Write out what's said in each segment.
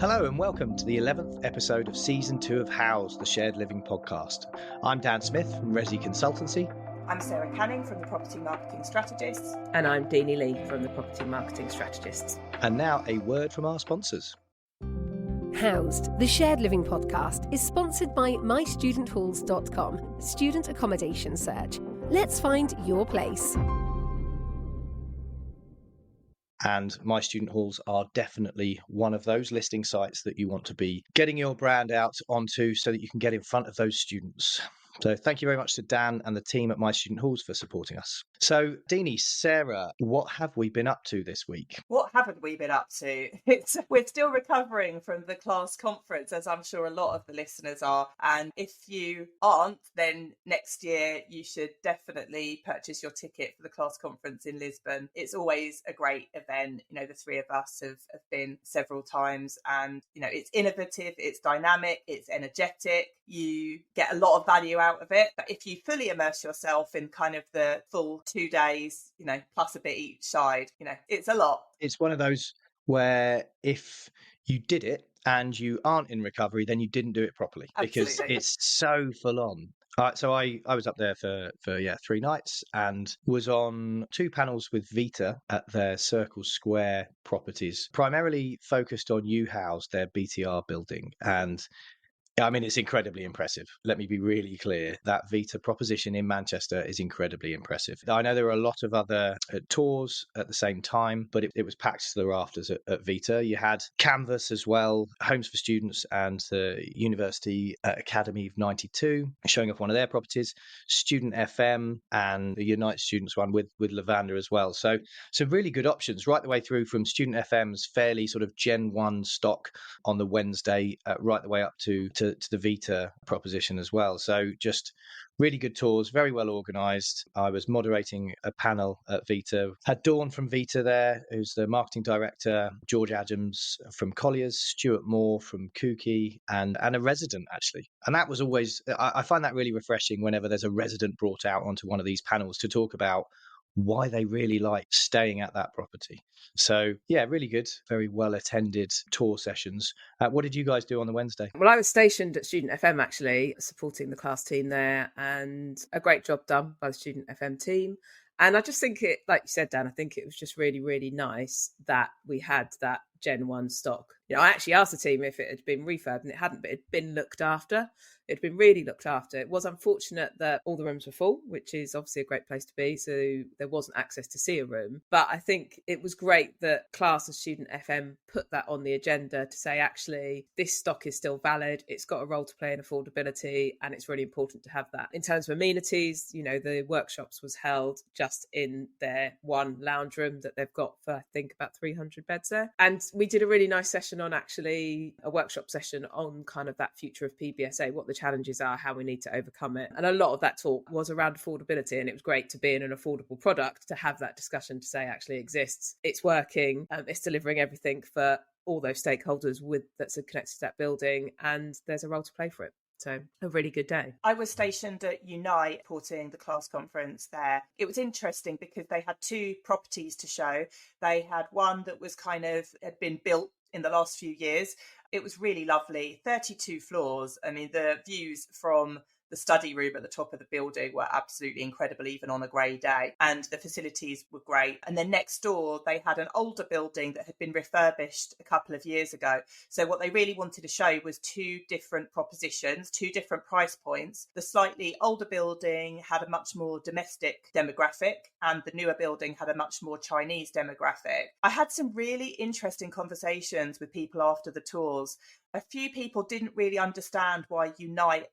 Hello and welcome to the 11th episode of Season 2 of House, the Shared Living podcast. I'm Dan Smith from Resi Consultancy. I'm Sarah Canning from the Property Marketing Strategists. And I'm Deenie Lee from the Property Marketing Strategists. And now a word from our sponsors. Housed, the Shared Living podcast, is sponsored by mystudenthalls.com, student accommodation search. Let's find your place. And My Student Halls are definitely one of those listing sites that you want to be getting your brand out onto so that you can get in front of those students. So thank you very much to Dan and the team at My Student Halls for supporting us. So Deenie, Sarah, what have we been up to this week? What haven't we been up to? We're still recovering from the class conference, as I'm sure a lot of the listeners are. And if you aren't, then next year you should definitely purchase your ticket for the class conference in Lisbon. It's always a great event. You know, the three of us have been several times, and, you know, it's innovative, it's dynamic, it's energetic. You get a lot of value out of it. But if you fully immerse yourself in kind of the full 2 days, you know, plus a bit each side, you know, it's a lot. It's one of those where if you did it and you aren't in recovery, then you didn't do it properly. Absolutely. Because it's so full on. So I was up there for 3 nights and was on 2 panels with Vita at their Circle Square properties, primarily focused on U-House, their BTR building. And I mean, it's incredibly impressive. Let me be really clear. That Vita proposition in Manchester is incredibly impressive. I know there were a lot of other tours at the same time, but it was packed to the rafters at Vita. You had Canvas as well, Homes for Students and the University Academy of 92 showing off one of their properties, Student FM and the Unite Students one with Lavanda as well. So some really good options right the way through from Student FM's fairly sort of Gen 1 stock on the Wednesday, right the way up to the Vita proposition as well. So just really good tours, very well organised. I was moderating a panel at Vita. Had Dawn from Vita there, who's the marketing director, George Adams from Colliers, Stuart Moore from Kooky, and a resident actually. And that was always, I find that really refreshing whenever there's a resident brought out onto one of these panels to talk about why they really like staying at that property. So yeah, really good, very well attended tour sessions. What did you guys do on the Wednesday? Well, I was stationed at Student FM actually, supporting the class team there, and a great job done by the Student FM team. And I just think it, like you said, Dan, I think it was just really, really nice that we had that Gen 1 stock. You know, I actually asked the team if it had been refurbed, and it hadn't, but it had been looked after. It had been really looked after. It was unfortunate that all the rooms were full, which is obviously a great place to be. So there wasn't access to see a room. But I think it was great that Class and Student FM put that on the agenda to say, actually, this stock is still valid. It's got a role to play in affordability, and it's really important to have that. In terms of amenities, you know, the workshops was held just in their one lounge room that they've got for, I think, about 300 beds there. And we did a really nice session on actually a workshop session on kind of that future of PBSA, what the challenges are, how we need to overcome it. And a lot of that talk was around affordability, and it was great to be in an affordable product, to have that discussion to say actually exists, it's working, it's delivering everything for all those stakeholders that's connected to that building, and there's a role to play for it. So a really good day. I was stationed at Unite supporting the class conference there. It was interesting because they had 2 properties to show. They had one that was had been built in the last few years. It was really lovely, 32 floors. I mean, the views from the study room at the top of the building were absolutely incredible, even on a grey day. And the facilities were great. And then next door, they had an older building that had been refurbished a couple of years ago. So what they really wanted to show was 2 different propositions, 2 different price points. The slightly older building had a much more domestic demographic, and the newer building had a much more Chinese demographic. I had some really interesting conversations with people after the tours. A few people didn't really understand why Unite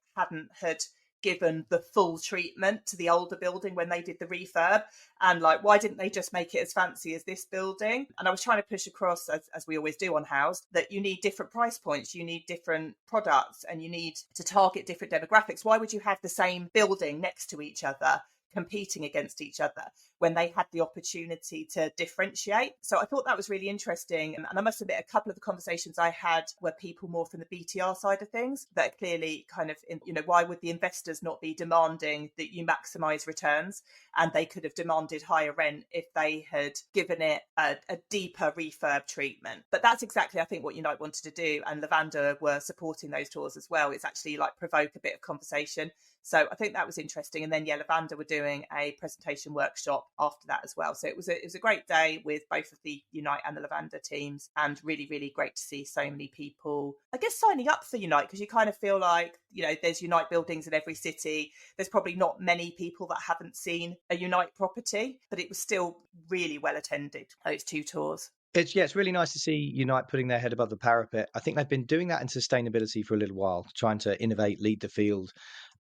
had given the full treatment to the older building when they did the refurb, and like, why didn't they just make it as fancy as this building? And I was trying to push across, as we always do on House, that you need different price points, you need different products, and you need to target different demographics. Why would you have the same building next to each other competing against each other when they had the opportunity to differentiate. So I thought that was really interesting. And I must admit, a couple of the conversations I had were people more from the BTR side of things that are clearly kind of, why would the investors not be demanding that you maximise returns? And they could have demanded higher rent if they had given it a deeper refurb treatment. But that's exactly, I think, what Unite wanted to do. And Lavanda were supporting those tours as well. It's actually like provoke a bit of conversation. So I think that was interesting. And then, Lavanda were doing a presentation workshop after that as well. So it was a great day with both of the Unite and the Lavanda teams, and really, really great to see so many people, I guess, signing up for Unite, because you kind of feel like, there's Unite buildings in every city. There's probably not many people that haven't seen a Unite property, but it was still really well attended, those 2 tours. It's really nice to see Unite putting their head above the parapet. I think they've been doing that in sustainability for a little while, trying to innovate, lead the field.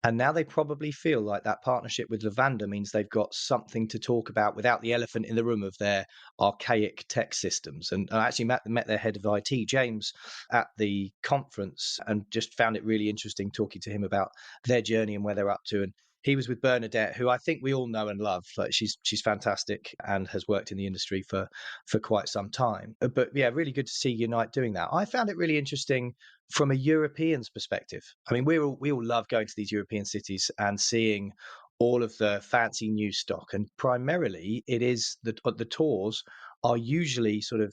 And now they probably feel like that partnership with Lavanda means they've got something to talk about without the elephant in the room of their archaic tech systems. And I actually met their head of IT, James, at the conference, and just found it really interesting talking to him about their journey and where they're up to. And he was with Bernadette, who I think we all know and love. Like she's fantastic and has worked in the industry for quite some time. But yeah, really good to see Unite doing that. I found it really interesting from a European's perspective. I mean, we all love going to these European cities and seeing all of the fancy new stock. And primarily it is the tours are usually sort of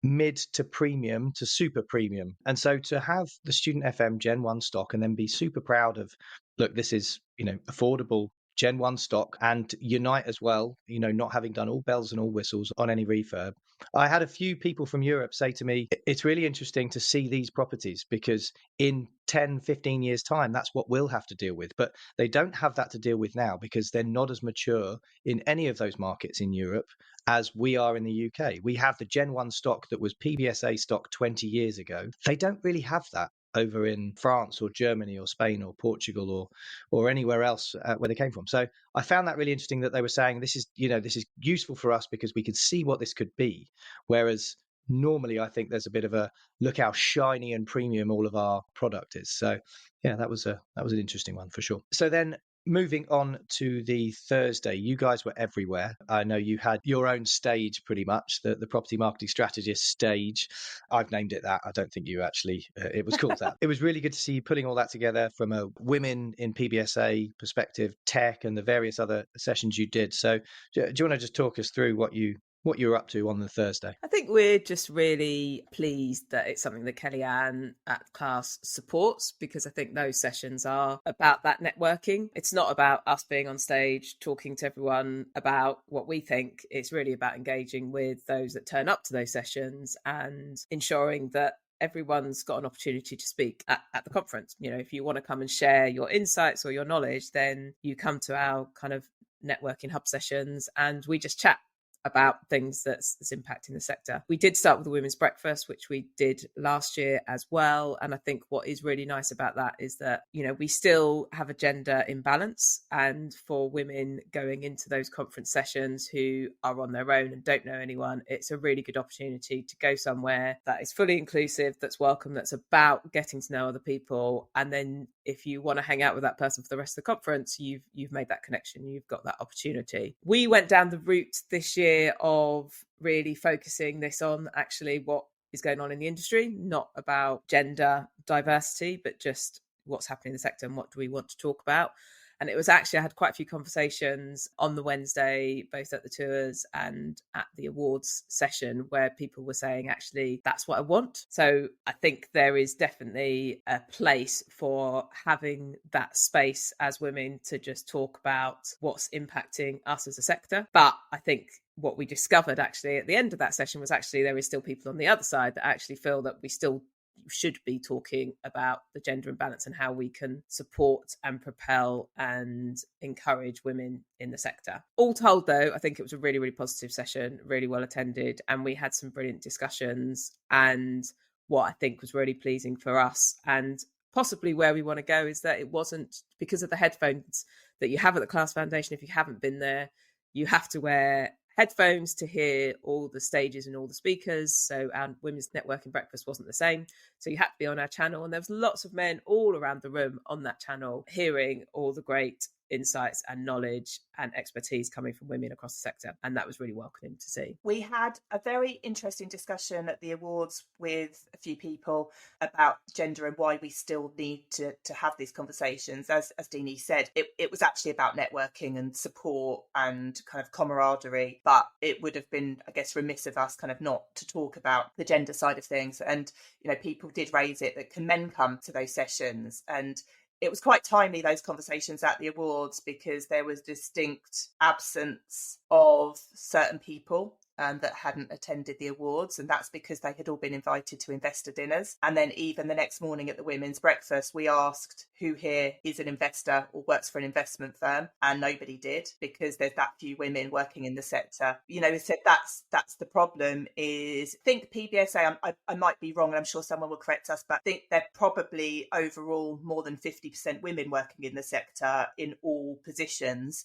mid to premium to super premium. And so to have the Student FM Gen 1 stock and then be super proud of, look, this is, affordable Gen 1 stock, and Unite as well, not having done all bells and all whistles on any refurb. I had a few people from Europe say to me, it's really interesting to see these properties because in 10, 15 years' time, that's what we'll have to deal with. But they don't have that to deal with now because they're not as mature in any of those markets in Europe as we are in the UK. We have the Gen 1 stock that was PBSA stock 20 years ago. They don't really have that over in France or Germany or Spain or Portugal or anywhere else where they came from. So I found that really interesting that they were saying this is useful for us because we can see what this could be. Whereas normally I think there's a bit of a look how shiny and premium all of our product is. So yeah, that was an interesting one for sure. So then moving on to the Thursday, you guys were everywhere. I know you had your own stage pretty much, the property marketing strategist stage. I've named it that. I don't think you actually, it was called that. It was really good to see you putting all that together from a women in PBSA perspective, tech and the various other sessions you did. So do you want to just talk us through what you were up to on the Thursday? I think we're just really pleased that it's something that Kellyanne at class supports, because I think those sessions are about that networking. It's not about us being on stage talking to everyone about what we think. It's really about engaging with those that turn up to those sessions and ensuring that everyone's got an opportunity to speak at the conference. If you want to come and share your insights or your knowledge, then you come to our kind of networking hub sessions and we just chat about things that's impacting the sector. We did start with the women's breakfast, which we did last year as well. And I think what is really nice about that is that, we still have a gender imbalance. And for women going into those conference sessions who are on their own and don't know anyone, it's a really good opportunity to go somewhere that is fully inclusive, that's welcome, that's about getting to know other people. And then if you want to hang out with that person for the rest of the conference, you've made that connection, you've got that opportunity. We went down the route this year of really focusing this on actually what is going on in the industry, not about gender diversity, but just what's happening in the sector and what do we want to talk about. And it was actually, I had quite a few conversations on the Wednesday, both at the tours and at the awards session, where people were saying, actually, that's what I want. So I think there is definitely a place for having that space as women to just talk about what's impacting us as a sector. But I think what we discovered actually at the end of that session was actually there is still people on the other side that actually feel that we still should be talking about the gender imbalance and how we can support and propel and encourage women in the sector. All told, though, I think it was a really, really positive session, really well attended, and we had some brilliant discussions. And what I think was really pleasing for us and possibly where we want to go is that it wasn't because of the headphones that you have at the Class Foundation. If you haven't been there, you have to wear headphones to hear all the stages and all the speakers. So our women's networking breakfast wasn't the same. So you had to be on our channel, and there was lots of men all around the room on that channel hearing all the great insights and knowledge and expertise coming from women across the sector. And that was really welcoming to see. We had a very interesting discussion at the awards with a few people about gender and why we still need to have these conversations. As Deenie said, it was actually about networking and support and kind of camaraderie, but it would have been, I guess, remiss of us kind of not to talk about the gender side of things. And, you know, people did raise it that can men come to those sessions? And it was quite timely, those conversations at the awards, because there was distinct absence of certain people that hadn't attended the awards, and that's because they had all been invited to investor dinners. And then even the next morning at the women's breakfast, we asked who here is an investor or works for an investment firm, and nobody did, because there's that few women working in the sector. You know, we said that's the problem. Is, I think PBSA, I might be wrong, and I'm sure someone will correct us, but I think they're probably overall more than 50% women working in the sector in all positions.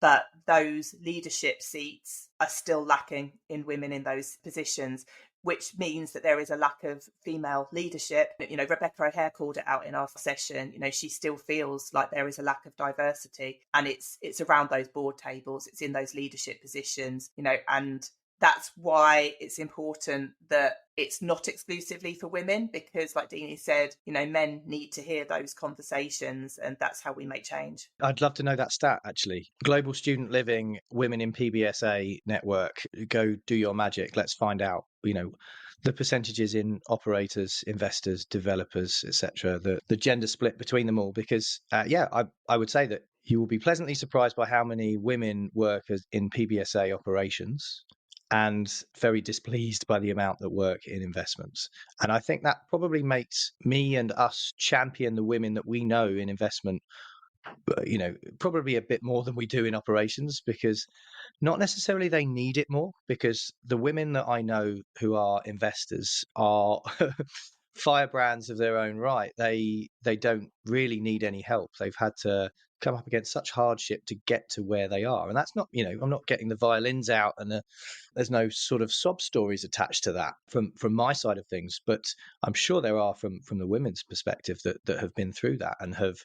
But those leadership seats are still lacking in women in those positions, which means that there is a lack of female leadership. You know, Rebecca O'Hare called it out in our session. You know, she still feels like there is a lack of diversity, and it's around those board tables, it's in those leadership positions, you know, and that's why it's important that it's not exclusively for women, because like Deenie said, you know, men need to hear those conversations, and that's how we make change. I'd love to know that stat, actually. Global Student Living, Women in PBSA network. Go do your magic. Let's find out, you know, the percentages in operators, investors, developers, etc., the gender split between them all. Because, I would say that you will be pleasantly surprised by how many women work in PBSA operations, and very displeased by the amount that work in investments. And I think that probably makes me and us champion the women that we know in investment, you know, probably a bit more than we do in operations, because not necessarily they need it more, because the women that I know who are investors are firebrands of their own right. They don't really need any help. They've had to come up against such hardship to get to where they are, and that's not, you know, I'm not getting the violins out, and there's no sort of sob stories attached to that from my side of things, but I'm sure there are from the women's perspective that have been through that and have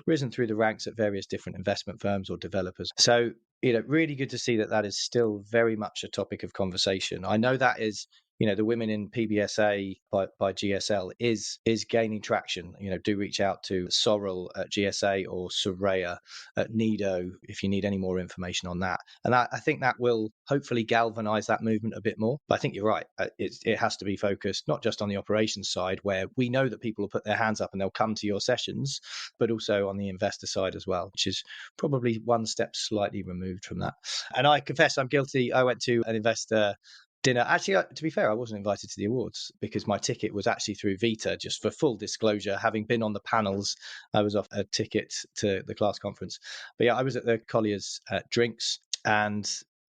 risen through the ranks at various different investment firms or developers. So, you know, really good to see that is still very much a topic of conversation. I know that is, you know, the women in PBSA by GSL is gaining traction. You know, do reach out to Sorrel at GSA or Soraya at Nido if you need any more information on that. And I think that will hopefully galvanize that movement a bit more. But I think you're right. It has to be focused not just on the operations side, where we know that people will put their hands up and they'll come to your sessions, but also on the investor side as well, which is probably one step slightly removed from that. And I confess I'm guilty. I went to an investor dinner. Actually, to be fair, I wasn't invited to the awards because my ticket was actually through Vita. Just for full disclosure, having been on the panels, I was off a ticket to the class conference. But yeah, I was at the Collier's drinks, and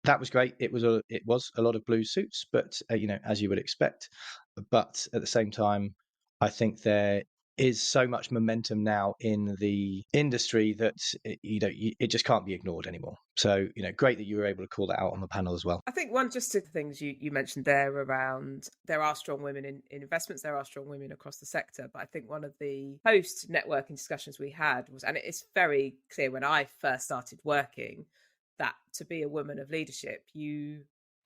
that was great. It was a lot of blue suits, but you know, as you would expect. But at the same time, I think there is so much momentum now in the industry that it just can't be ignored anymore. So, you know, great that you were able to call that out on the panel as well. I think one just of the things you mentioned there around there are strong women in investments, there are strong women across the sector, but I think one of the post networking discussions we had was, and it's very clear when I first started working, that to be a woman of leadership, you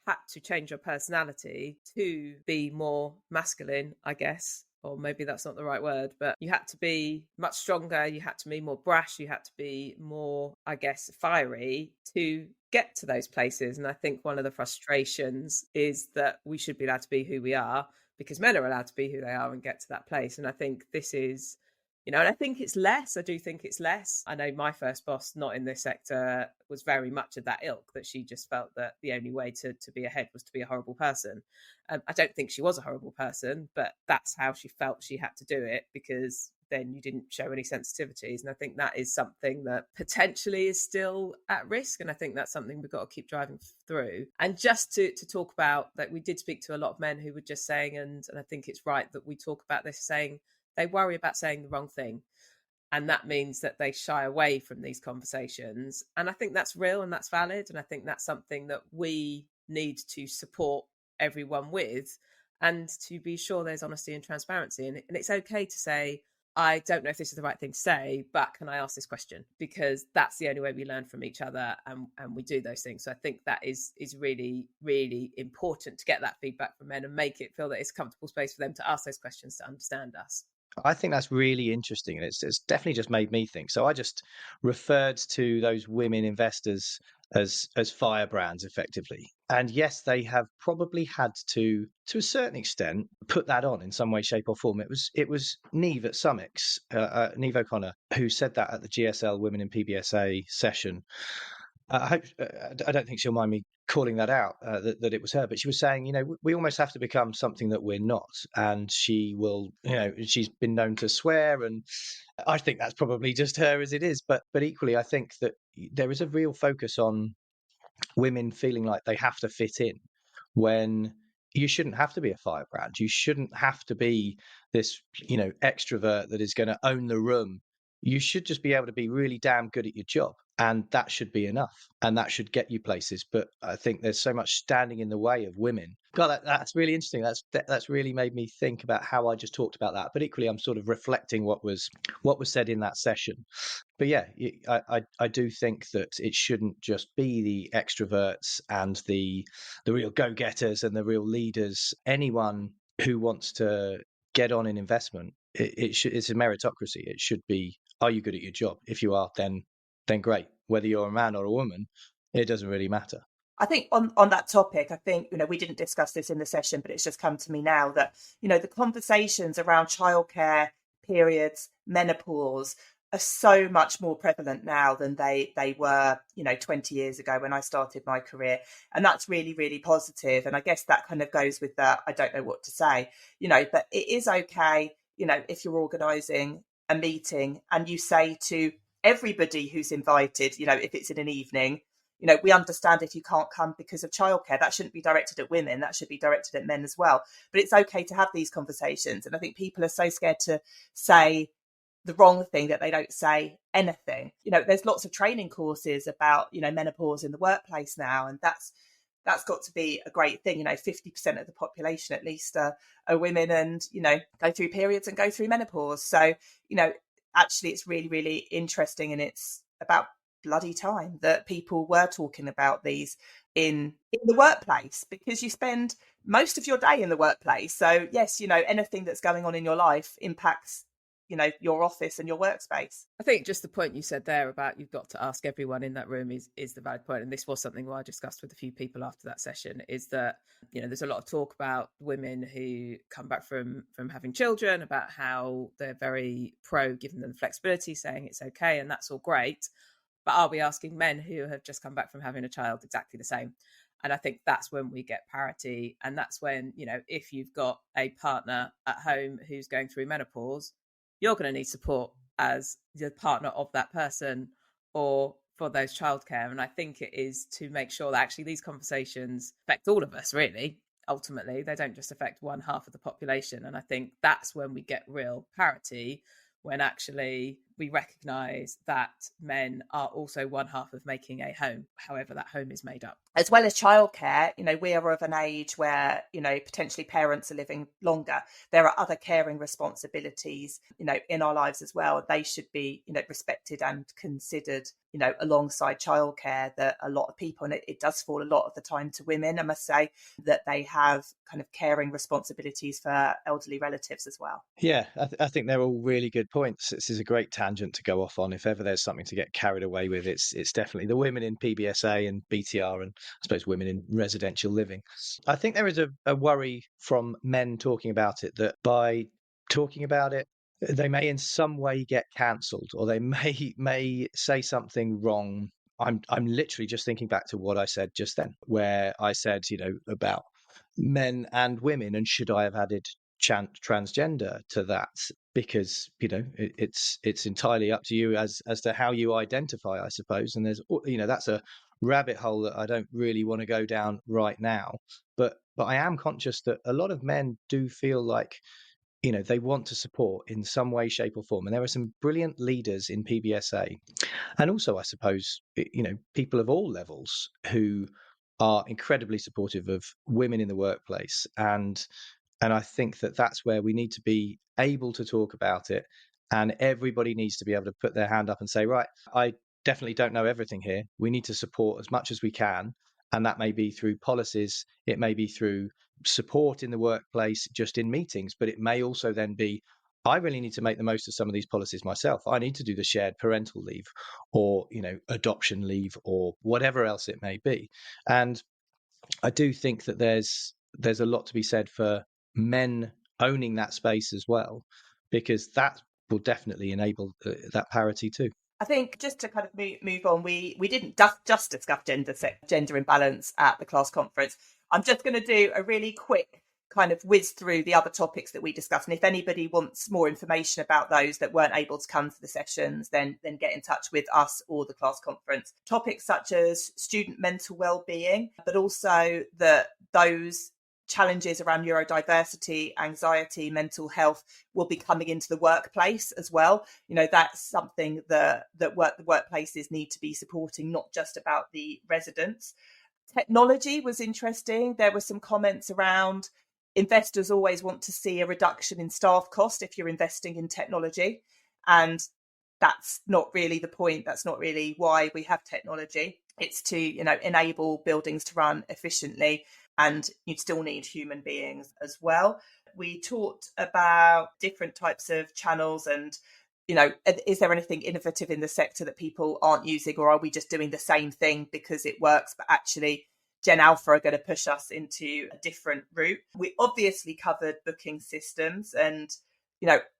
had to change your personality to be more masculine, I guess. Or maybe that's not the right word, but you had to be much stronger, you had to be more brash, you had to be more, I guess, fiery to get to those places. And I think one of the frustrations is that we should be allowed to be who we are because men are allowed to be who they are and get to that place. And I think this is, you know, and I think it's less. I do think it's less. I know my first boss, not in this sector, was very much of that ilk, that she just felt that the only way to be ahead was to be a horrible person. I don't think she was a horrible person, but that's how she felt she had to do it, because then you didn't show any sensitivities. And I think that is something that potentially is still at risk. And I think that's something we've got to keep driving through. And just to talk about that, we did speak to a lot of men who were just saying, and I think it's right that we talk about this, saying they worry about saying the wrong thing. And that means that they shy away from these conversations. And I think that's real and that's valid. And I think that's something that we need to support everyone with, and to be sure there's honesty and transparency. And it's okay to say, I don't know if this is the right thing to say, but can I ask this question? Because that's the only way we learn from each other, and we do those things. So I think that is really, really important to get that feedback from men and make it feel that it's a comfortable space for them to ask those questions to understand us. I think that's really interesting, and it's definitely just made me think. So I just referred to those women investors as firebrands, effectively. And yes, they have probably had to a certain extent, put that on in some way, shape, or form. It was Neve at Summix, Neve O'Connor, who said that at the GSL Women in PBSA session. I hope I don't think she'll mind me calling that out, that it was her, but she was saying, we almost have to become something that we're not. And she will, she's been known to swear, and I think that's probably just her as it is. But equally, I think that there is a real focus on women feeling like they have to fit in when you shouldn't have to be a firebrand. You shouldn't have to be this, extrovert that is going to own the room. You should just be able to be really damn good at your job. And that should be enough. And that should get you places. But I think there's so much standing in the way of women. God, that's really interesting. That's really made me think about how I just talked about that. But equally, I'm sort of reflecting what was said in that session. But yeah, I do think that it shouldn't just be the extroverts and the real go-getters and the real leaders. Anyone who wants to get on in investment, it's a meritocracy. It should be, are you good at your job? If you are, then great. Whether you're a man or a woman, it doesn't really matter. I think on that topic, I think, we didn't discuss this in the session, but it's just come to me now that, the conversations around childcare, periods, menopause are so much more prevalent now than they were, 20 years ago when I started my career. And that's really, really positive. And I guess that kind of goes with that. I don't know what to say, but it is okay, if you're organising a meeting and you say to everybody who's invited, if it's in an evening, we understand if you can't come because of childcare. That shouldn't be directed at women. That should be directed at men as well. But it's okay to have these conversations. And I think people are so scared to say the wrong thing that they don't say anything. There's lots of training courses about, menopause in the workplace now. And that's got to be a great thing. 50% of the population at least are women and, go through periods and go through menopause. So, actually it's really, really interesting. And it's about bloody time that people were talking about these in the workplace, because you spend most of your day in the workplace. So yes, anything that's going on in your life impacts, your office and your workspace. I think just the point you said there about you've got to ask everyone in that room is the valid point. And this was something I discussed with a few people after that session, is that, there's a lot of talk about women who come back from having children, about how they're very pro giving them flexibility, saying it's okay, and that's all great. But are we asking men who have just come back from having a child exactly the same? And I think that's when we get parity. And that's when, if you've got a partner at home who's going through menopause, you're going to need support as the partner of that person or for those childcare. And I think it is to make sure that actually these conversations affect all of us, really. Ultimately, they don't just affect one half of the population. And I think that's when we get real parity, when actually we recognise that men are also one half of making a home, however that home is made up. As well as childcare, we are of an age where, potentially parents are living longer. There are other caring responsibilities, in our lives as well. They should be, respected and considered, alongside childcare, that a lot of people, and it does fall a lot of the time to women, I must say, that they have kind of caring responsibilities for elderly relatives as well. Yeah, I think they're all really good points. This is a great tangent to go off on. If ever there's something to get carried away with, it's definitely the women in PBSA and BTR, and I suppose women in residential living. I think there is a worry from men talking about it, that by talking about it, they may in some way get cancelled, or they may say something wrong. I'm literally just thinking back to what I said just then, where I said, about men and women, and should I have added transgender to that? Because it's entirely up to you as to how you identify, I suppose. And there's that's a rabbit hole that I don't really want to go down right now. But I am conscious that a lot of men do feel like they want to support in some way, shape, or form. And there are some brilliant leaders in PBSA, and also, I suppose, people of all levels who are incredibly supportive of women in the workplace. And I think that that's where we need to be able to talk about it And everybody needs to be able to put their hand up and say, right, I definitely don't know everything here. We need to support as much as we can. And that may be through policies, it may be through support in the workplace, just in meetings, but it may also then be, I really need to make the most of some of these policies myself. I need to do the shared parental leave or, adoption leave or whatever else it may be. And I do think that there's a lot to be said for men owning that space as well, because that will definitely enable that parity too. I think just to kind of move on, we didn't just discuss gender imbalance at the class conference. I'm just going to do a really quick kind of whiz through the other topics that we discussed. And if anybody wants more information about those that weren't able to come to the sessions, then get in touch with us or the class conference. Topics such as student mental well-being, but also those challenges around neurodiversity, anxiety, mental health will be coming into the workplace as well. That's something that the workplaces need to be supporting, not just about the residents. Technology was interesting. There were some comments around investors always want to see a reduction in staff cost if you're investing in technology. And that's not really the point. That's not really why we have technology. It's to, enable buildings to run efficiently. And you'd still need human beings as well. We talked about different types of channels and, is there anything innovative in the sector that people aren't using, or are we just doing the same thing because it works, but actually Gen Alpha are going to push us into a different route? We obviously covered booking systems and,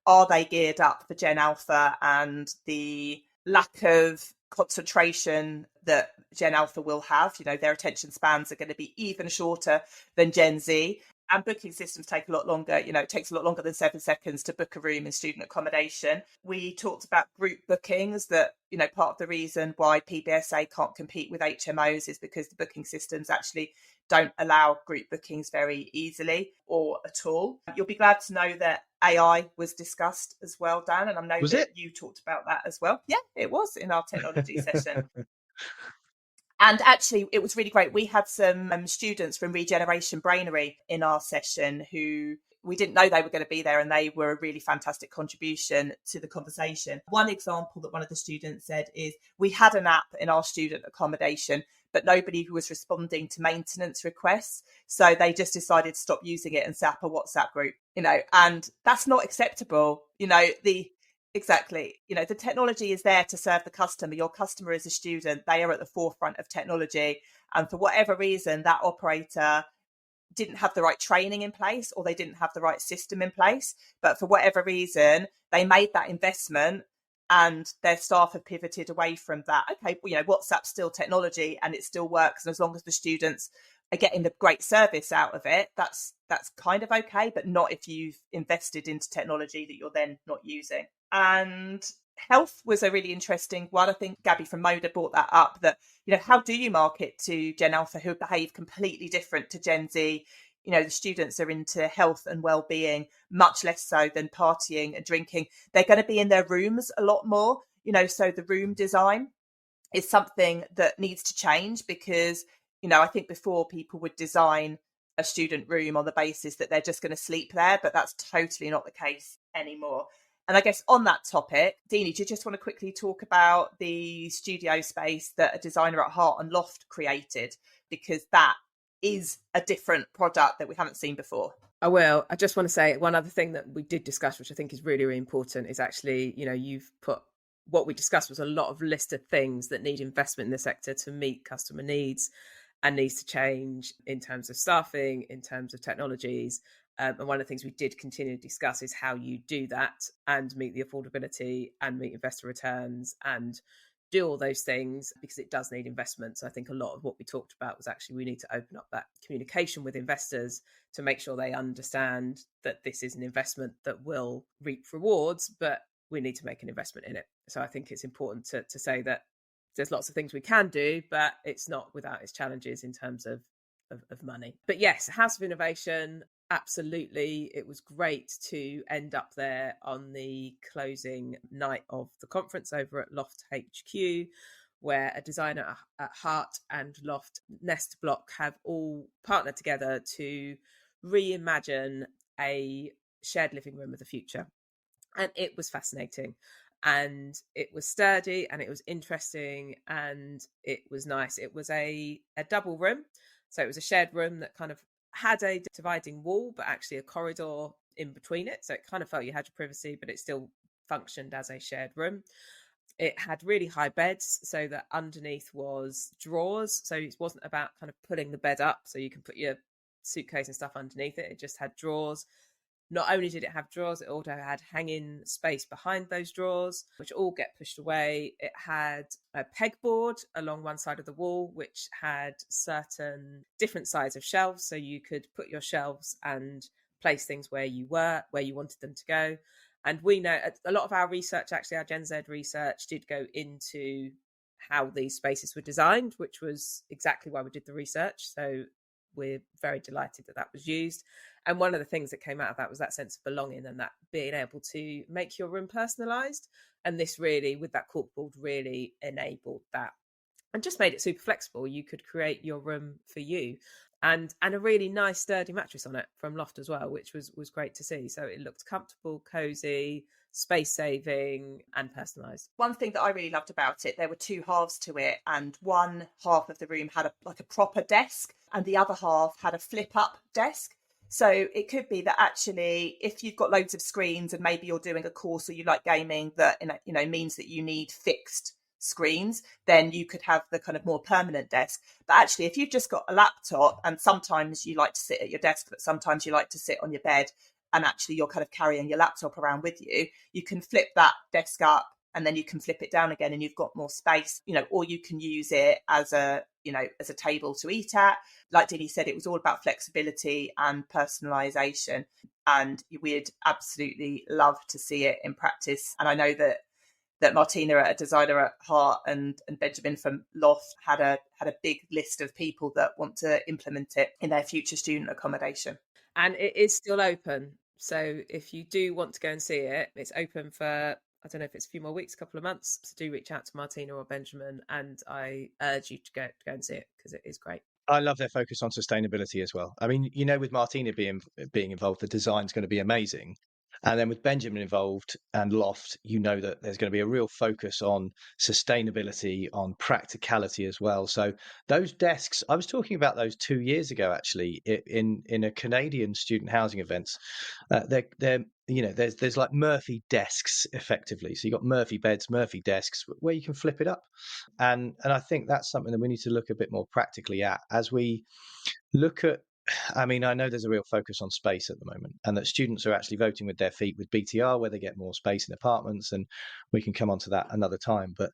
are they geared up for Gen Alpha and the lack of concentration that Gen Alpha will have. Their attention spans are going to be even shorter than Gen Z. And booking systems take a lot longer. It takes a lot longer than 7 seconds to book a room in student accommodation. We talked about group bookings, that, part of the reason why PBSA can't compete with HMOs is because the booking systems actually don't allow group bookings very easily or at all. You'll be glad to know that AI was discussed as well, Dan, and I know that you talked about that as well. Yeah, it was in our technology session. And actually, it was really great. We had some students from Regeneration Brainery in our session who we didn't know they were going to be there, and they were a really fantastic contribution to the conversation. One example that one of the students said is, we had an app in our student accommodation, but nobody was responding to maintenance requests. So they just decided to stop using it and set up a WhatsApp group, and that's not acceptable. Exactly. The technology is there to serve the customer. Your customer is a student. They are at the forefront of technology. And for whatever reason, that operator didn't have the right training in place, or they didn't have the right system in place. But for whatever reason, they made that investment and their staff have pivoted away from that. Okay, WhatsApp's still technology and it still works. And as long as the students are getting the great service out of it, that's kind of okay, but not if you've invested into technology that you're then not using. And health was a really interesting one. I think Gabby from Moda brought that up, that, how do you market to Gen Alpha who behave completely different to Gen Z? The students are into health and well-being, much less so than partying and drinking. They're going to be in their rooms a lot more, so the room design is something that needs to change, because, I think before people would design a student room on the basis that they're just going to sleep there, but that's totally not the case anymore. And I guess on that topic, Deenie, do you just want to quickly talk about the studio space that a designer at Heart and Loft created? Because that is a different product that we haven't seen before. I will. I just want to say one other thing that we did discuss, which I think is really, really important, is actually, you've put, what we discussed was a lot of list of things that need investment in the sector to meet customer needs and needs to change in terms of staffing, in terms of technologies. And one of the things we did continue to discuss is how you do that and meet the affordability and meet investor returns and do all those things, because it does need investment. So I think a lot of what we talked about was actually we need to open up that communication with investors to make sure they understand that this is an investment that will reap rewards, but we need to make an investment in it. So I think it's important to say that there's lots of things we can do, but it's not without its challenges in terms of money. But yes, House of Innovation, absolutely. It was great to end up there on the closing night of the conference over at Loft HQ, where a designer at Heart and Loft Nest Block have all partnered together to reimagine a shared living room of the future. And it was fascinating, and it was sturdy, and it was interesting, and it was nice. It was a double room, so it was a shared room that kind of had a dividing wall, but actually a corridor in between it. So it kind of felt you had your privacy, but it still functioned as a shared room. It had really high beds, so that underneath was drawers. So it wasn't about kind of pulling the bed up so you can put your suitcase and stuff underneath it. It just had drawers. Not only did it have drawers, it also had hanging space behind those drawers, which all get pushed away. It had a pegboard along one side of the wall, which had certain different size of shelves. So you could put your shelves and place things where you wanted them to go. And we know a lot of our research, actually our Gen Z research, did go into how these spaces were designed, which was exactly why we did the research. So we're very delighted that was used. And one of the things that came out of that was that sense of belonging, and that being able to make your room personalised. And this really, with that corkboard, really enabled that and just made it super flexible. You could create your room for you. And a really nice sturdy mattress on it from Loft as well, which was great to see. So it looked comfortable, cozy, space saving, and personalised. One thing that I really loved about it, there were two halves to it, and one half of the room had a proper desk, and the other half had a flip up desk. So it could be that actually, if you've got loads of screens and maybe you're doing a course or you like gaming that means that you need fixed screens, then you could have the kind of more permanent desk. But actually, if you've just got a laptop and sometimes you like to sit at your desk, but sometimes you like to sit on your bed, and actually you're kind of carrying your laptop around with you, you can flip that desk up and then you can flip it down again and you've got more space, or you can use it as a table to eat at. Like Deenie said, it was all about flexibility and personalization, and we'd absolutely love to see it in practice. And I know that Martina, a designer at heart, and Benjamin from Loft had a big list of people that want to implement it in their future student accommodation. And it is still open. So if you do want to go and see it, it's open for, I don't know if it's a few more weeks, a couple of months. So do reach out to Martina or Benjamin, and I urge you to go and see it because it is great. I love their focus on sustainability as well. I mean, with Martina being involved, the design's going to be amazing. And then with Benjamin involved and Loft, that there's going to be a real focus on sustainability, on practicality as well. So those desks, I was talking about those 2 years ago, actually, in a Canadian student housing events. There's like Murphy desks effectively. So you've got Murphy beds, Murphy desks where you can flip it up. And I think that's something that we need to look a bit more practically at as we look at. I mean, I know there's a real focus on space at the moment, and that students are actually voting with their feet with BTR, where they get more space in apartments, and we can come on to that another time. But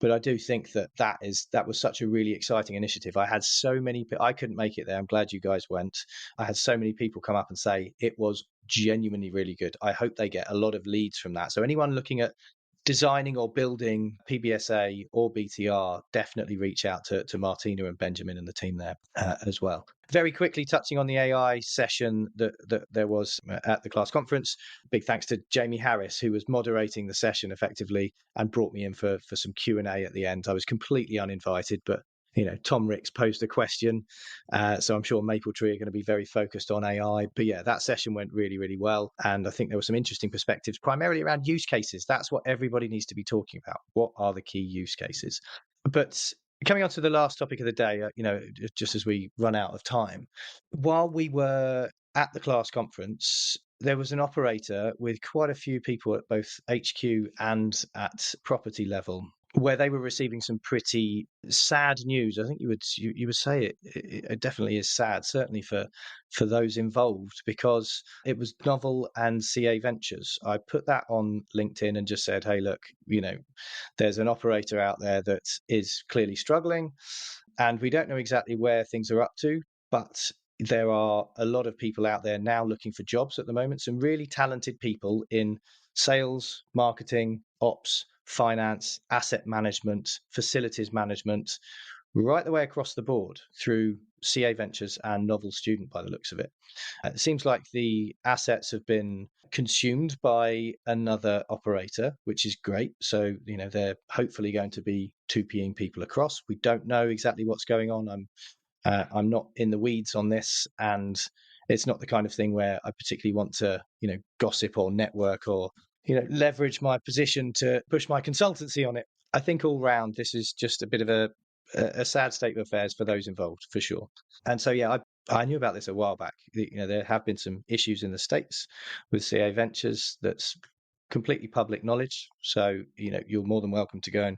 I do think that was such a really exciting initiative. I had so many, I couldn't make it there. I'm glad you guys went. I had so many people come up and say it was genuinely really good. I hope they get a lot of leads from that. So anyone looking at designing or building PBSA or BTR, definitely reach out to Martina and Benjamin and the team there as well. Very quickly touching on the AI session that there was at the class conference. Big thanks to Jamie Harris, who was moderating the session effectively and brought me in for some Q&A at the end. I was completely uninvited, but Tom Ricks posed a question. So I'm sure Mapletree are going to be very focused on AI. But yeah, that session went really, really well. And I think there were some interesting perspectives, primarily around use cases. That's what everybody needs to be talking about. What are the key use cases? But coming on to the last topic of the day, just as we run out of time, while we were at the class conference, there was an operator with quite a few people at both HQ and at property level, where they were receiving some pretty sad news. I think you would say it definitely is sad, certainly for those involved, because it was Novel and CA Ventures. I put that on LinkedIn and just said, hey, look, there's an operator out there that is clearly struggling, and we don't know exactly where things are up to, but there are a lot of people out there now looking for jobs at the moment, some really talented people in sales, marketing, ops, finance, asset management, facilities management, right the way across the board through CA Ventures and Novel Student by the looks of it. It seems like the assets have been consumed by another operator, which is great. So, they're hopefully going to be 2Ping people across. We don't know exactly what's going on. I'm not in the weeds on this, and it's not the kind of thing where I particularly want to, gossip or network or, leverage my position to push my consultancy on it. I think all round, this is just a bit of a sad state of affairs for those involved, for sure. And so, yeah, I knew about this a while back. There have been some issues in the States with CA Ventures that's completely public knowledge. So, you're more than welcome to go and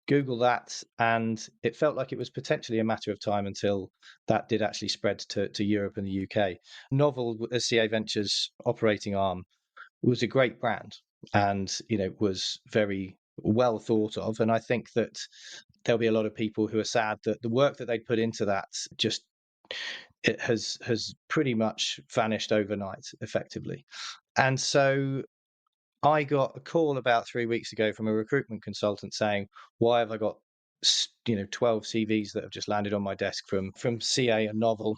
Google that. And it felt like it was potentially a matter of time until that did actually spread to Europe and the UK. Novel, as CA Ventures operating arm, was a great brand and, was very well thought of. And I think that there'll be a lot of people who are sad that the work that they put into that just it has pretty much vanished overnight, effectively. And so I got a call about 3 weeks ago from a recruitment consultant saying, why have I got 12 CVs that have just landed on my desk from CA and Novel?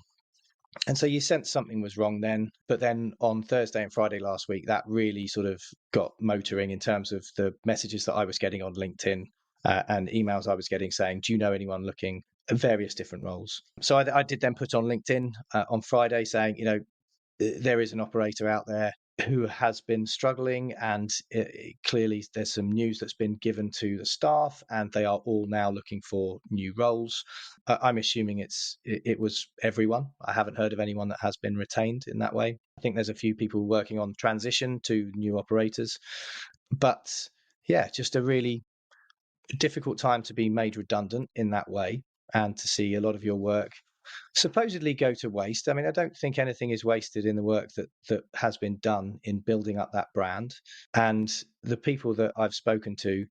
And so you sensed something was wrong then. But then on Thursday and Friday last week, that really sort of got motoring in terms of the messages that I was getting on LinkedIn and emails I was getting saying, do you know anyone looking at various different roles? So I did then put on LinkedIn on Friday saying, there is an operator out there who has been struggling, and clearly there's some news that's been given to the staff and they are all now looking for new roles. I'm assuming it was everyone. I haven't heard of anyone that has been retained in that way. I think there's a few people working on transition to new operators, but yeah, just a really difficult time to be made redundant in that way and to see a lot of your work supposedly go to waste. I mean, I don't think anything is wasted in the work that has been done in building up that brand. And the people that I've spoken to,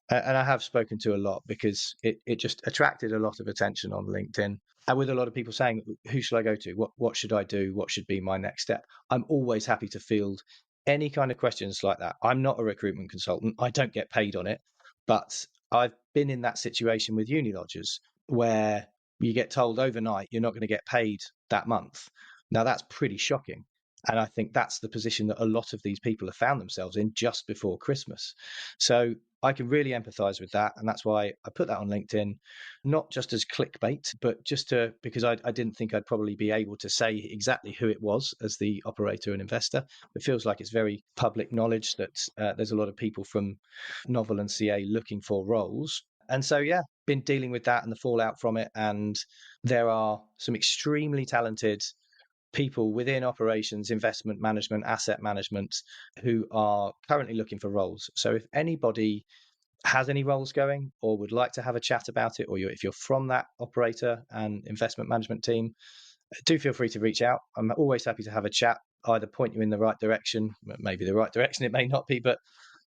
and I have spoken to a lot because it just attracted a lot of attention on LinkedIn. And with a lot of people saying, who should I go to? What should I do? What should be my next step? I'm always happy to field any kind of questions like that. I'm not a recruitment consultant. I don't get paid on it. But I've been in that situation with uni lodgers where you get told overnight you're not going to get paid that month. Now, that's pretty shocking. And I think that's the position that a lot of these people have found themselves in just before Christmas. So I can really empathize with that. And that's why I put that on LinkedIn, not just as clickbait, but just because I didn't think I'd probably be able to say exactly who it was as the operator and investor. It feels like it's very public knowledge that there's a lot of people from Novel and CA looking for roles. And so, yeah, been dealing with that and the fallout from it. And there are some extremely talented people within operations, investment management, asset management, who are currently looking for roles. So if anybody has any roles going or would like to have a chat about it, or if you're from that operator and investment management team, do feel free to reach out. I'm always happy to have a chat, either point you in the right direction, maybe the right direction, it may not be, but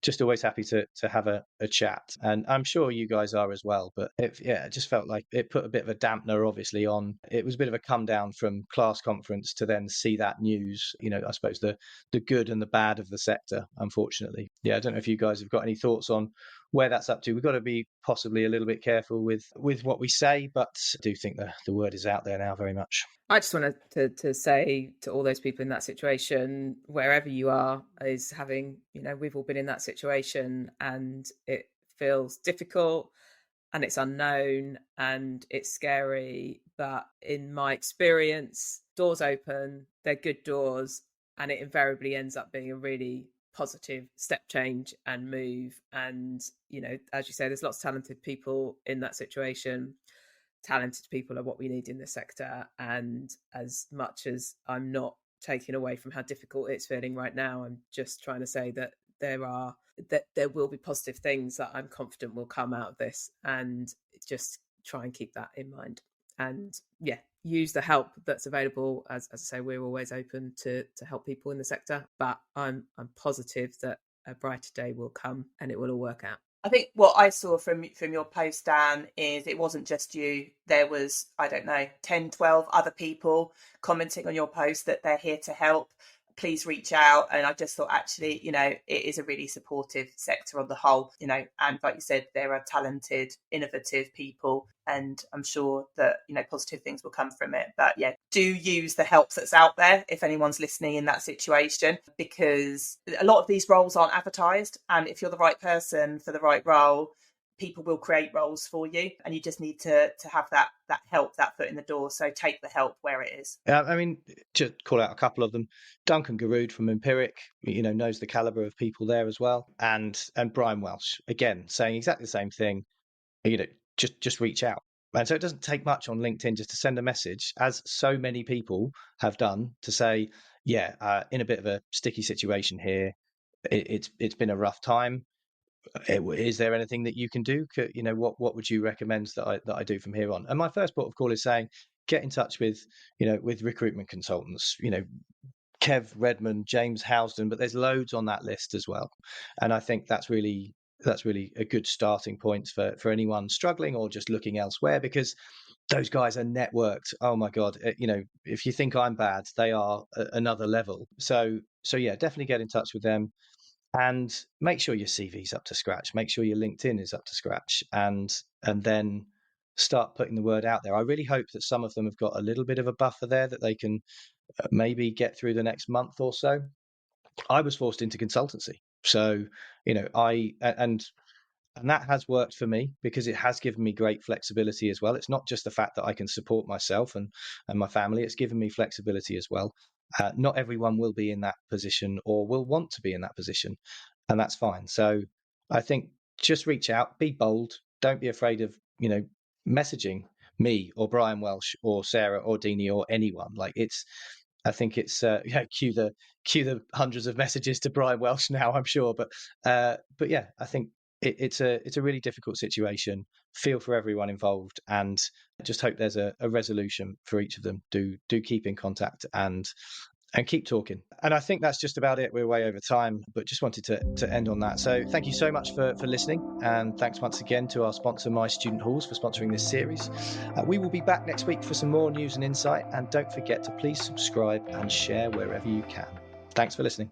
just always happy to have a chat. And I'm sure you guys are as well. But it just felt like it put a bit of a dampener, obviously, on. It was a bit of a come down from class conference to then see that news, I suppose the good and the bad of the sector, unfortunately. Yeah, I don't know if you guys have got any thoughts on where that's up to. We've got to be possibly a little bit careful with what we say, but I do think the word is out there now very much. I just wanted to say to all those people in that situation, wherever you are, is having, we've all been in that situation, and it feels difficult and it's unknown and it's scary. But in my experience, doors open, they're good doors, and it invariably ends up being a really positive step change and move. And, as you say, there's lots of talented people in that situation. Talented people are what we need in the sector. And as much as I'm not taking away from how difficult it's feeling right now, I'm just trying to say that there will be positive things that I'm confident will come out of this, and just try and keep that in mind. And yeah, use the help that's available. As I say, we're always open to help people in the sector, but I'm positive that a brighter day will come and it will all work out. I think what I saw from your post, Dan, is it wasn't just you. There was, 10, 12 other people commenting on your post that they're here to help. Please reach out. And I just thought, actually, it is a really supportive sector on the whole, and like you said, there are talented, innovative people, and I'm sure that, positive things will come from it. But yeah, do use the help that's out there if anyone's listening in that situation, because a lot of these roles aren't advertised. And if you're the right person for the right role, people will create roles for you, and you just need to have that help, that foot in the door. So take the help where it is. I mean, to call out a couple of them, Duncan Garud from Empiric, knows the caliber of people there as well, and Brian Welsh, again, saying exactly the same thing. Just reach out. And so it doesn't take much on LinkedIn just to send a message, as so many people have done, to say, in a bit of a sticky situation here. It's been a rough time. Is there anything that you can do? What would you recommend that I do from here on? And my first port of call is saying, get in touch with recruitment consultants. Kev Redmond, James Housden, but there's loads on that list as well. And I think that's really a good starting point for anyone struggling or just looking elsewhere, because those guys are networked. Oh my God. If you think I'm bad, they are another level. So yeah, definitely get in touch with them and make sure your CV's up to scratch. Make sure your LinkedIn is up to scratch, and then start putting the word out there. I really hope that some of them have got a little bit of a buffer there that they can maybe get through the next month or so. I was forced into consultancy. So, and that has worked for me because it has given me great flexibility as well. It's not just the fact that I can support myself and my family, it's given me flexibility as well. Not everyone will be in that position or will want to be in that position, and that's fine. So I think just reach out, be bold, don't be afraid of, messaging me or Brian Welsh or Sarah or Deenie or anyone. I think it's cue the hundreds of messages to Brian Welsh now, I'm sure, but yeah, I think it's a really difficult situation. Feel for everyone involved, and just hope there's a resolution for each of them. Do keep in contact and keep talking. And I think that's just about it. We're way over time, but just wanted to end on that. So thank you so much for listening, and thanks once again to our sponsor, My Student Halls, for sponsoring this series. We will be back next week for some more news and insight, and don't forget to please subscribe and share wherever you can. Thanks for listening.